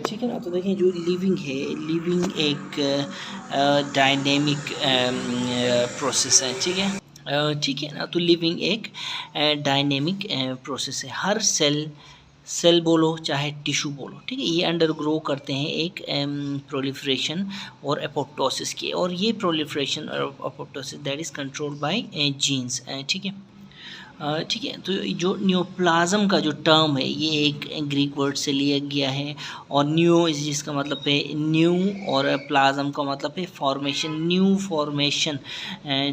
ठीक है ना। तो देखिए जो लिविंग है, लिविंग एक डायनेमिक प्रोसेस है, ठीक है। ठीक है ना। तो लिविंग एक डायनेमिक प्रोसेस है। हर सेल बोलो चाहे टिश्यू बोलो, ठीक है, ये अंडरग्रो करते हैं एक प्रोलिफरेशन और एपोप्टोसिस के, और ये प्रोलिफरेशन और apoptosis that is controlled by genes, ठीक है। ठीक है। तो जो न्यूप्लाज्म का जो टर्म है ये एक ग्रीक वर्ड से लिया गया है, और न्यू जिसका मतलब है न्यू, और प्लाज्म का मतलब है फॉर्मेशन, न्यू फॉर्मेशन,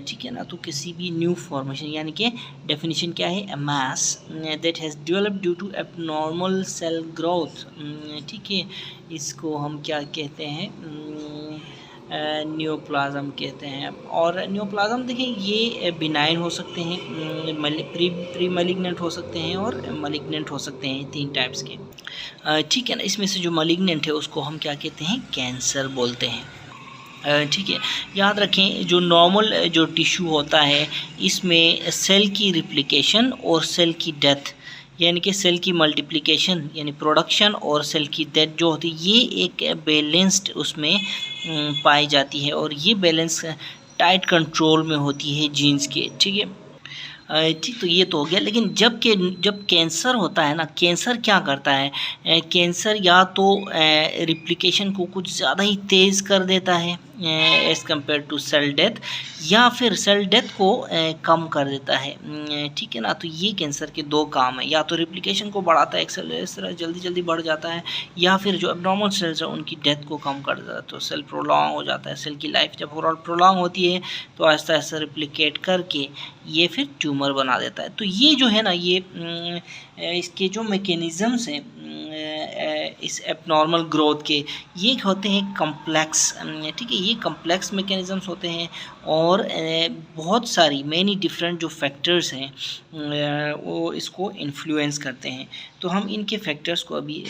ठीक है ना। तो किसी भी न्यू फॉर्मेशन यानी कि डेफिनेशन क्या है, mass that has developed due to abnormal cell growth, ठीक है। इसको हम क्या कहते हैं, न्यूप्लाज्म कहते हैं। और न्यूप्लाज्म देखिए ये बिनाइन हो सकते हैं, प्री मलिग्नेंट हो सकते हैं और मलिग्नेंट हो सकते हैं, 3 टाइप्स के, ठीक है ना। इसमें से जो मलिग्नेंट है उसको हम क्या कहते हैं, कैंसर बोलते हैं, ठीक है। याद रखें जो नॉर्मल जो टिश्यू होता है इसमें सेल की रिप्लिकेशन और सेल की डेथ यानी कि सेल की मल्टीप्लिकेशन यानी प्रोडक्शन और सेल की डेथ जो होती है ये एक बैलेंस्ड उसमें पाई जाती है, और ये बैलेंस टाइट कंट्रोल में होती है जीन्स के, ठीक है। ठीक, तो ये तो हो गया। लेकिन जब कैंसर होता है ना, कैंसर क्या करता है, कैंसर या तो रिप्लिकेशन को कुछ ज़्यादा ही तेज़ कर देता है as compare to cell death, या फिर सेल डेथ को कम कर देता है, ठीक है ना। तो ये कैंसर के 2 काम है, या तो रिप्लिकेशन को बढ़ाता है, इस तरह जल्दी जल्दी बढ़ जाता है, या फिर जो एब्नॉर्मल सेल्स हैं उनकी डेथ को कम कर देता है, तो सेल प्रोलॉन्ग हो जाता है। सेल की लाइफ जब प्रोलॉन्ग होती है तो आहिस्ता आहिस्ता रिप्लिकेट करके ये फिर ट्यूमर बना देता है। तो ये जो है ना, ये इसके जो मैकेनिज़म्स हैं इस एबनॉर्मल ग्रोथ के, ये होते हैं कम्प्लेक्स, ठीक है। ये कम्प्लेक्स मैकेनिज़म्स होते हैं, और बहुत सारी मैनी डिफरेंट जो फैक्टर्स हैं वो इसको इन्फ्लुएंस करते हैं। तो हम इनके फैक्टर्स को अभी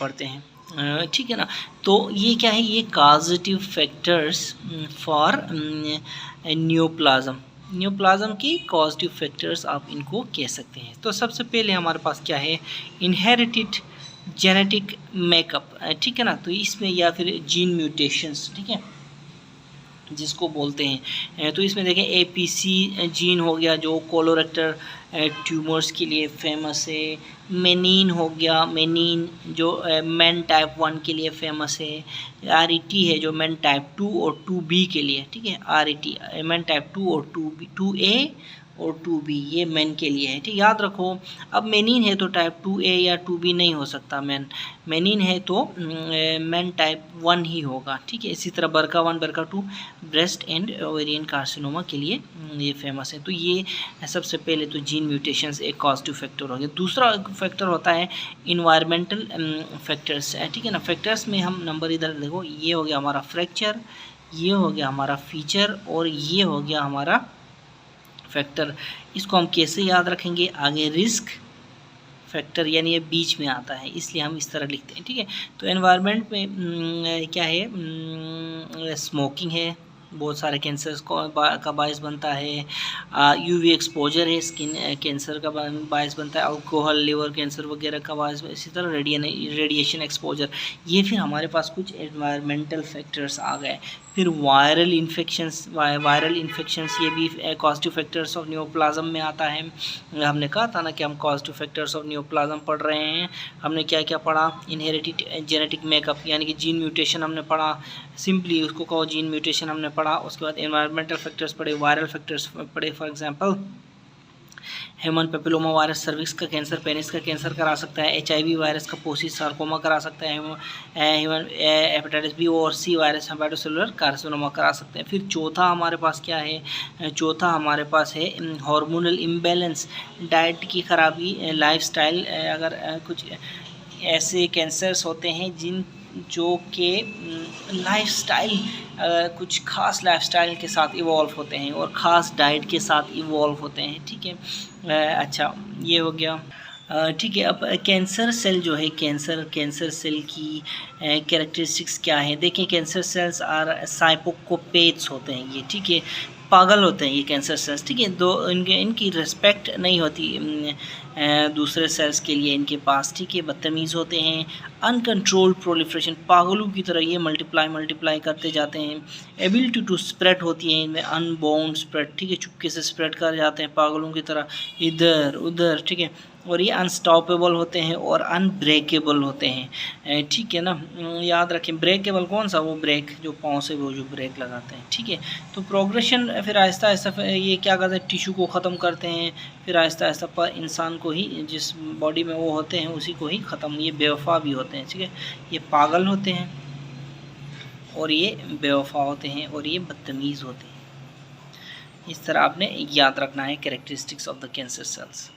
पढ़ते हैं, ठीक है ना। तो ये क्या है, ये कॉजेटिव फैक्टर्स फॉर न्यूप्लाज्म की कॉजेटिव फैक्टर्स आप इनको कह सकते हैं। तो सबसे पहले हमारे पास क्या है, इनहेरिटेड जेनेटिक मेकअप, ठीक है ना। तो इसमें या फिर जीन म्यूटेशंस, ठीक है, जिसको बोलते हैं। तो इसमें देखें APC जीन हो गया जो कोलोरेक्टर ट्यूमर्स के लिए फेमस है, मेनिन हो गया, मेनिन जो मेन टाइप 1 के लिए फेमस है, RET है जो मेन टाइप 2 और 2B के लिए, ठीक है, RET मेन टाइप 2 और 2A और 2B ये मेन के लिए है, ठीक। याद रखो अब मेनिन है तो टाइप 2A या 2B नहीं हो सकता, मेनिन है तो मेन टाइप 1 ही होगा, ठीक है। इसी तरह BRCA1 BRCA2 breast and ovarian carcinoma के लिए ये फेमस है। तो ये सबसे पहले तो जीन म्यूटेशंस एक कॉजेटिव फैक्टर हो गया। दूसरा फैक्टर होता है इन्वायरमेंटल फैक्टर्स, ठीक है ना। फैक्टर्स में हम नंबर इधर देखो, ये हो गया हमारा फ्रैक्चर, ये हो गया हमारा फीचर, और ये हो गया हमारा फैक्टर। इसको हम कैसे याद रखेंगे, आगे रिस्क फैक्टर यानी ये बीच में आता है, इसलिए हम इस तरह लिखते हैं, ठीक है। तो एनवायरनमेंट में क्या है, स्मोकिंग है, बहुत सारे कैंसर्स का बायस बनता है, UV एक्सपोजर है, स्किन कैंसर का बायस बनता है, अल्कोहल लिवर कैंसर वगैरह का बायस, इसी तरह रेडिएशन एक्सपोजर, ये फिर हमारे पास कुछ एनवायरमेंटल फैक्टर्स आ गए। फिर वायरल इन्फेक्शंस ये भी कॉजेटिव फैक्टर्स ऑफ न्यूप्लाज्म में आता है। हमने कहा था ना कि हम कॉजेटिव फैक्टर्स ऑफ न्यूप्लाज्म पढ़ रहे हैं। हमने क्या क्या पढ़ा, इनहेरिटेड जेनेटिक मेकअप यानी कि जीन म्यूटेशन हमने पढ़ा, सिंपली उसको कहो जीन म्यूटेशन हमने पढ़ा। उसके बाद एनवायरमेंटल फैक्टर्स पढ़े, वायरल फैक्टर्स पढ़े, for example human papilloma virus cervix का कैंसर, पेनिस का कैंसर करा सकता है, HIV वायरस का पोसिस सार्कोमा करा सकता है, ह्यूमन हेपेटाइटिस B और C वायरस हेपेटोसेलुलर कार्सिनोमा करा सकते हैं। फिर चौथा हमारे पास क्या है, चौथा हमारे पास है हार्मोनल इम्बैलेंस, डाइट की खराबी, लाइफस्टाइल, अगर कुछ ऐसे कैंसर्स होते हैं जो कि लाइफस्टाइल कुछ खास लाइफस्टाइल के साथ इवॉल्व होते हैं और ख़ास डाइट के साथ इवॉल्व होते हैं, ठीक है। अच्छा ये हो गया, ठीक है। अब कैंसर सेल जो है, कैंसर सेल की कैरेक्टरिस्टिक्स क्या है, देखिए कैंसर सेल्स आर साइकोपेथ्स होते हैं ये, ठीक है, पागल होते हैं ये कैंसर सेल्स, ठीक है। दो इनकी रिस्पेक्ट नहीं होती दूसरे सेल्स के लिए इनके पास, ठीक है, बदतमीज़ होते हैं, अनकंट्रोल्ड प्रोलिफ्रेशन, पागलों की तरह ये मल्टीप्लाई करते जाते हैं। एबिलिटी टू स्प्रेड होती है इनमें, अनबाउंड स्प्रेड, ठीक है, चुपके से स्प्रेड कर जाते हैं पागलों की तरह इधर उधर, ठीक है। और ये अनस्टॉपेबल होते हैं और अनब्रेकेबल होते हैं, ठीक है ना। याद रखें, ब्रेकेबल कौन सा, वो ब्रेक जो पाँव से वो जो ब्रेक लगाते हैं, ठीक है। तो प्रोग्रेशन फिर आहिस्ता आहिस्ता ये क्या करते हैं, टिश्यू को ख़त्म करते हैं, फिर आहिस्ता आहिस्ता पर इंसान को ही, जिस बॉडी में वो होते हैं उसी को ही ख़त्म। ये बेवफा भी होते हैं, ठीक है, ये पागल होते हैं और ये बेवफा होते हैं और ये बदतमीज़ होते हैं। इस तरह आपने याद रखना है characteristics of the cancer cells,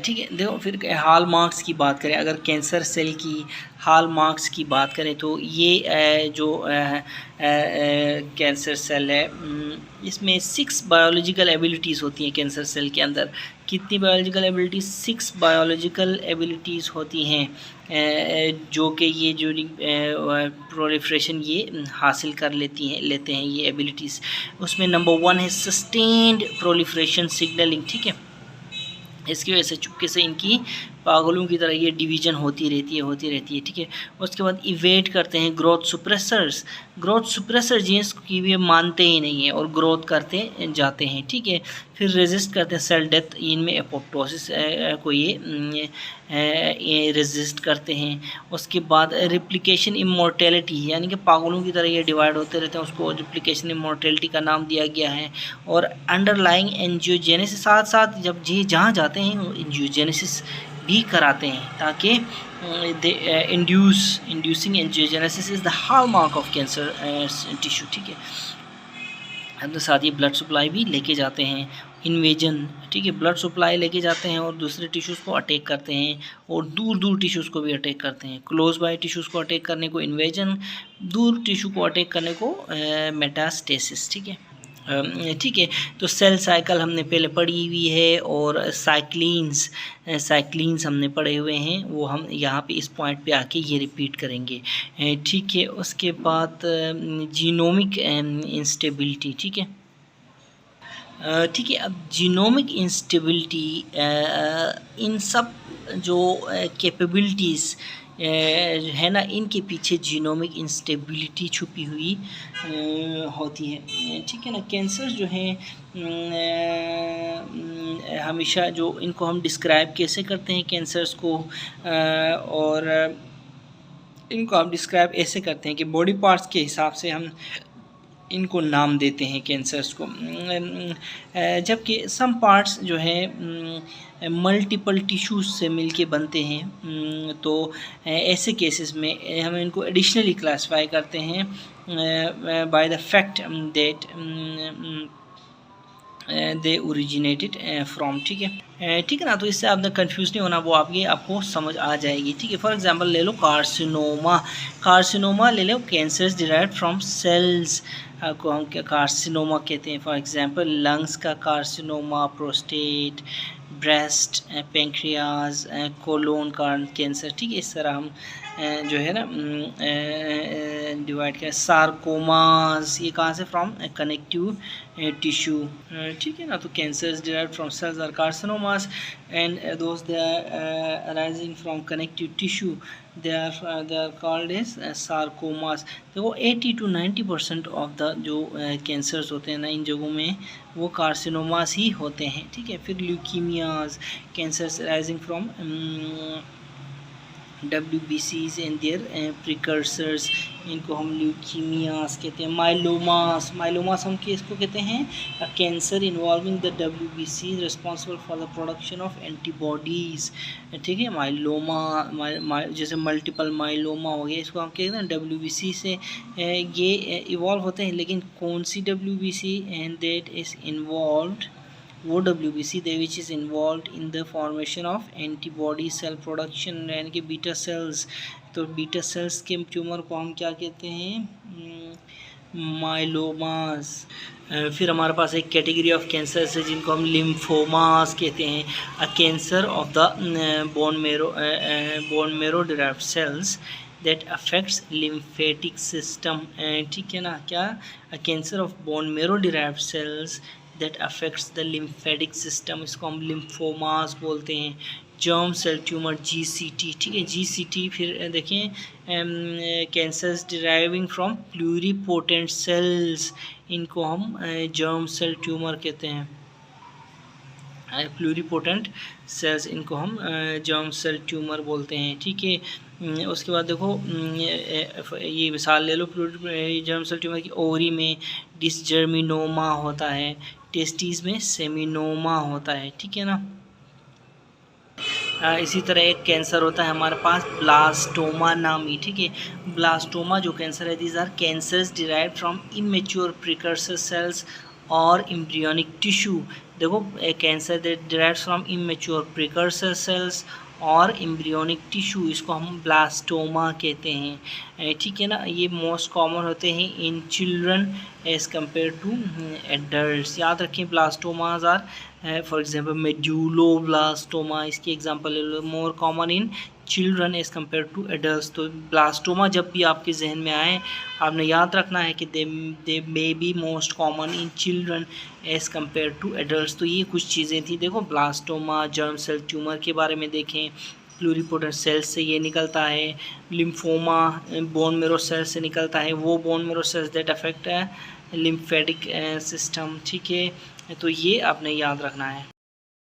ठीक है। देखो फिर हॉल मार्क्स की बात करें, अगर कैंसर सेल की हॉल मार्क्स की बात करें तो ये जो कैंसर सेल है, इसमें 6 बायोलॉजिकल एबिलिटीज़ होती हैं कैंसर सेल के अंदर। कितनी बायोलॉजिकल एबिलिटीज़, 6 बायोलॉजिकल एबिलिटीज़ होती हैं, जो कि ये जो प्रोलिफ्रेशन ये हासिल कर लेते हैं ये एबिलिटीज़। उसमें नंबर 1 है सस्टेन्ड प्रोलिफ्रेशन सिग्नलिंग, ठीक है। इसकी वजह से चुपके से इनकी पागलों की तरह ये डिवीज़न होती रहती है, ठीक है। उसके बाद इवेट करते हैं ग्रोथ सुप्रेसर जीन्स की भी मानते ही नहीं है और ग्रोथ करते जाते हैं, ठीक है। फिर रेजिस्ट करते हैं सेल डेथ, इनमें एपोप्टोसिस को ये रेजिस्ट करते हैं। उसके बाद रिप्लिकेशन इमोर्टेलिटी, यानी कि पागलों की तरह ये डिवाइड होते रहते हैं, उसको रिप्लिकेशन इमोर्टेलिटी का नाम दिया गया है। और अंडरलाइंग एंजियोजेनेसिस, साथ साथ जब ये जहाँ जाते हैं एंजियोजेनेसिस भी कराते हैं, ताकि inducing angiogenesis is the hallmark of cancer tissue, ठीक है। तो साथ ही ब्लड सप्लाई भी लेके जाते हैं, इन्वेजन, ठीक है, ब्लड सप्लाई लेके जाते हैं और दूसरे टिश्यूज़ को अटैक करते हैं और दूर टिश्यूज़ को भी अटैक करते हैं। क्लोज बाय टिश्यूज़ को अटैक करने को इन्वेजन, दूर टिश्यू को अटैक करने को मेटास्टेसिस, ठीक है। ठीक है, तो सेल साइकिल हमने पहले पढ़ी हुई है और साइक्लिन्स हमने पढ़े हुए हैं, वो हम यहाँ पे इस पॉइंट पे आके ये रिपीट करेंगे, ठीक है। उसके बाद जीनोमिक इंस्टेबिलिटी, ठीक है, ठीक है। अब जीनोमिक इंस्टेबिलिटी, इन सब जो कैपेबिलिटीज़ है ना, इनके पीछे जीनोमिक इंस्टेबिलिटी छुपी हुई होती है, ठीक है ना। कैंसर जो है हमेशा जो इनको हम डिस्क्राइब कैसे करते हैं कैंसर्स को, और इनको हम डिस्क्राइब ऐसे करते हैं कि बॉडी पार्ट्स के हिसाब से हम इनको नाम देते हैं कैंसर्स को, जबकि सम पार्ट्स जो है मल्टीपल टिश्यूज़ से मिलके बनते हैं। तो ऐसे केसेस में हम इनको एडिशनली क्लासिफाई करते हैं by the fact that they originated from, ठीक है, ठीक है ना। तो इससे आपने कंफ्यूज नहीं होना, वो आपको समझ आ जाएगी, ठीक है। फॉर एग्जांपल ले लो कार्सिनोमा ले लो, कैंसर्स डिराइव्ड फ्रॉम सेल्स को हम कार्सिनोमा कहते हैं। फॉर एग्जांपल लंग्स का carcinoma, prostate, breast, pancreas, colon का कैंसर, ठीक है। इस तरह हम जो है ना डिवाइड किया। सार्कोमास, ये कहाँ से, फ्रॉम कनेक्टिव टिश्यू, ठीक है ना। तो cancers derived from cells are carcinomas and those they are arising from connective tissue they are called as sarcomas। तो वो 80 to 90% ऑफ द जो कैंसर्स होते हैं ना इन जगहों में, वो कार्सिनोमास ही होते हैं, ठीक है। फिर leukemias, cancers rising from WBCs and their precursors, इनको हम ल्यूकीमियास कहते हैं। माइलोमास हम किसको कहते हैं, cancer involving the WBC responsible for the production of antibodies, ठीक है। माइलोमा जैसे मल्टीपल माइलोमा हो गया, इसको हम कहते हैं WBC से ये इवॉल्व होते हैं। लेकिन कौन सी WBC, and that is involved, वो WBC which is involve in the formation of antibody cell production, यानी कि बीटा सेल्स। तो बीटा सेल्स के ट्यूमर को हम क्या कहते हैं, माइलोमास। फिर हमारे पास एक कैटेगरी ऑफ कैंसर्स है जिनको हम लिम्फोमास कहते हैं, a cancer of the bone marrow derived cells that affects lymphatic system, ठीक है ना। क्या, a cancer of bone marrow derived cells that affects the lymphatic system, इसको हम लिम्फोमास बोलते हैं, जर्म सेल ट्यूमर GCT, ठीक है GCT। फिर देखें cancers deriving from pluripotent cells, इनको हम जर्म सेल ट्यूमर कहते हैं, प्लूरिपोटेंट सेल्स, इनको हम जर्म सेल ट्यूमर बोलते हैं, ठीक है। उसके बाद देखो ये मिसाल ले लो जर्म सेल ट्यूमर की। ओवरी में डिसजर्मिनोमा होता है, टेस्टिस में सेमिनोमा होता है, ठीक है ना। इसी तरह एक कैंसर होता है हमारे पास ब्लास्टोमा नामी, ठीक है। ब्लास्टोमा जो कैंसर है, these are cancers derived from immature precursor cells और एम्ब्रियोनिक टिश्यू। देखो cancer derived from immature precursor cells और एम्ब्रियोनिक टिश्यू, इसको हम ब्लास्टोमा कहते हैं, ठीक है ना। ये मोस्ट कॉमन होते हैं in children as compare to adults. याद रखें blastomas are for example medulloblastoma, इसकी एग्जांपल ले लो, more common in children as compare to adults. तो ब्लास्टोमा जब भी आपके जहन में आए, आपने याद रखना है कि they may be most common in children as compare to adults. तो ये कुछ चीज़ें थी, देखो ब्लास्टोमा, जर्म सेल ट्यूमर के बारे में देखें, प्लूरिपोटेंट सेल्स से ये निकलता है, लिम्फोमा बोन मेरो सेल से निकलता है, वो bone marrow cells that affect lymphatic system, ठीक है। तो ये आपने याद रखना है।